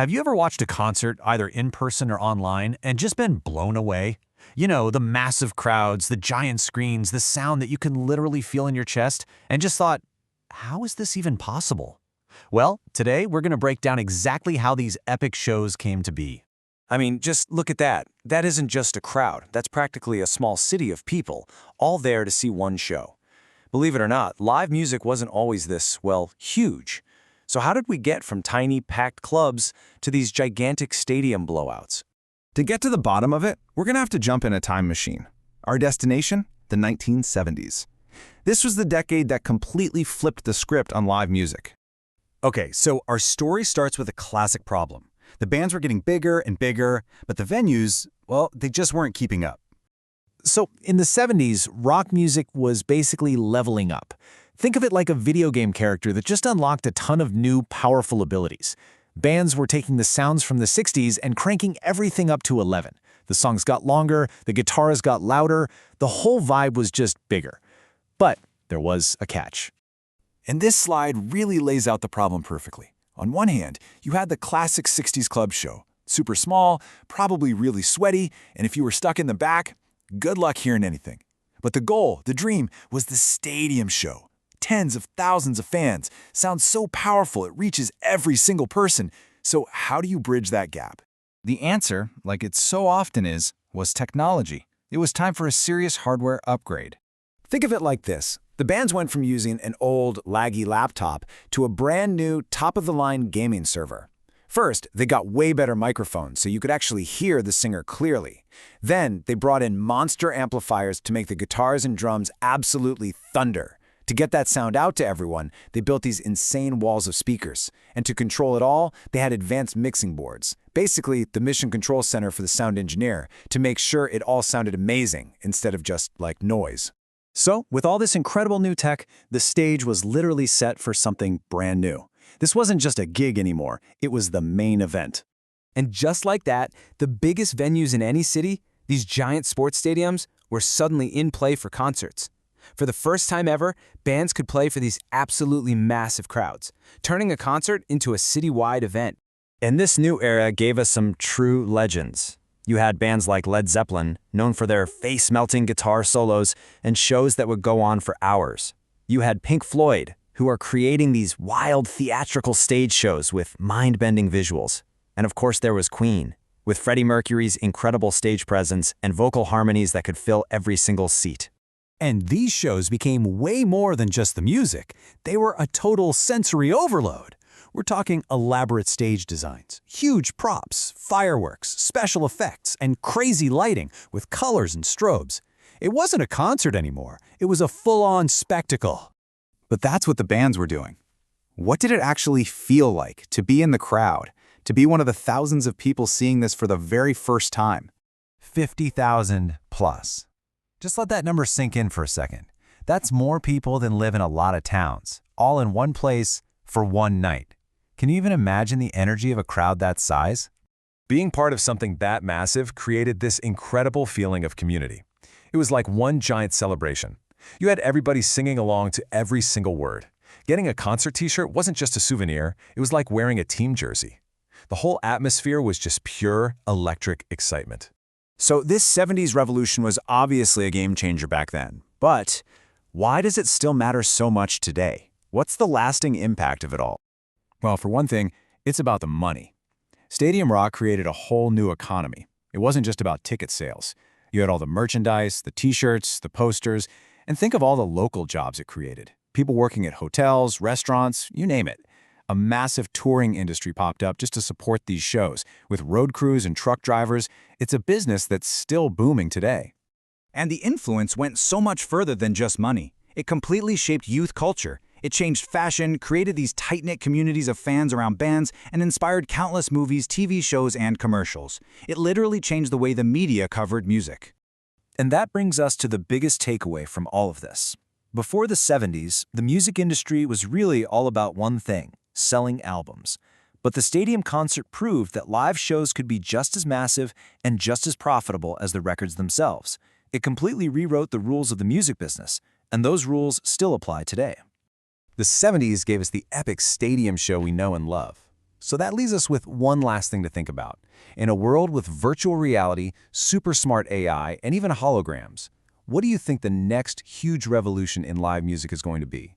Have you ever watched a concert, either in person or online, and just been blown away? You know, the massive crowds, the giant screens, the sound that you can literally feel in your chest, and just thought, how is this even possible? Well, today we're going to break down exactly how these epic shows came to be. I mean, just look at that. That isn't just a crowd. That's practically a small city of people, all there to see one show. Believe it or not, live music wasn't always this, well, huge. So how did we get from tiny, packed clubs to these gigantic stadium blowouts? To get to the bottom of it, we're going to have to jump in a time machine. Our destination? The 1970s. This was the decade that completely flipped the script on live music. Okay, so our story starts with a classic problem. The bands were getting bigger and bigger, but the venues, well, they just weren't keeping up. So, in the 70s, rock music was basically leveling up. Think of it like a video game character that just unlocked a ton of new, powerful abilities. Bands were taking the sounds from the 60s and cranking everything up to 11. The songs got longer, the guitars got louder, the whole vibe was just bigger. But there was a catch. And this slide really lays out the problem perfectly. On one hand, you had the classic 60s club show. Super small, probably really sweaty, and if you were stuck in the back, good luck hearing anything. But the goal, the dream, was the stadium show. Tens of thousands of fans. Sounds so powerful it reaches every single person. So how do you bridge that gap? The answer, like it so often is, was technology. It was time for a serious hardware upgrade. Think of it like this. The bands went from using an old, laggy laptop to a brand new, top-of-the-line gaming server. First, they got way better microphones so you could actually hear the singer clearly. Then, they brought in monster amplifiers to make the guitars and drums absolutely thunder. To get that sound out to everyone, they built these insane walls of speakers. And to control it all, they had advanced mixing boards. Basically, the mission control center for the sound engineer to make sure it all sounded amazing instead of just like noise. So, with all this incredible new tech, the stage was literally set for something brand new. This wasn't just a gig anymore, it was the main event. And just like that, the biggest venues in any city, these giant sports stadiums, were suddenly in play for concerts. For the first time ever, bands could play for these absolutely massive crowds, turning a concert into a citywide event. And this new era gave us some true legends. You had bands like Led Zeppelin, known for their face-melting guitar solos and shows that would go on for hours. You had Pink Floyd, who are creating these wild theatrical stage shows with mind-bending visuals. And of course there was Queen, with Freddie Mercury's incredible stage presence and vocal harmonies that could fill every single seat. And these shows became way more than just the music. They were a total sensory overload. We're talking elaborate stage designs, huge props, fireworks, special effects, and crazy lighting with colors and strobes. It wasn't a concert anymore. It was a full-on spectacle. But that's what the bands were doing. What did it actually feel like to be in the crowd, to be one of the thousands of people seeing this for the very first time? 50,000 plus. Just let that number sink in for a second. That's more people than live in a lot of towns, all in one place for one night. Can you even imagine the energy of a crowd that size? Being part of something that massive created this incredible feeling of community. It was like one giant celebration. You had everybody singing along to every single word. Getting a concert t-shirt wasn't just a souvenir, it was like wearing a team jersey. The whole atmosphere was just pure, electric excitement. So this 70s revolution was obviously a game changer back then. But why does it still matter so much today? What's the lasting impact of it all? Well, for one thing, it's about the money. Stadium rock created a whole new economy. It wasn't just about ticket sales. You had all the merchandise, the t-shirts, the posters, and think of all the local jobs it created. People working at hotels, restaurants, you name it. A massive touring industry popped up just to support these shows. With road crews and truck drivers, it's a business that's still booming today. And the influence went so much further than just money. It completely shaped youth culture. It changed fashion, created these tight-knit communities of fans around bands, and inspired countless movies, TV shows, and commercials. It literally changed the way the media covered music. And that brings us to the biggest takeaway from all of this. Before the 70s, the music industry was really all about one thing: selling albums. But the stadium concert proved that live shows could be just as massive and just as profitable as the records themselves. It completely rewrote the rules of the music business, and those rules still apply today. The 70s gave us the epic stadium show we know and love. So that leaves us with one last thing to think about. In a world with virtual reality, super smart AI, and even holograms, what do you think the next huge revolution in live music is going to be?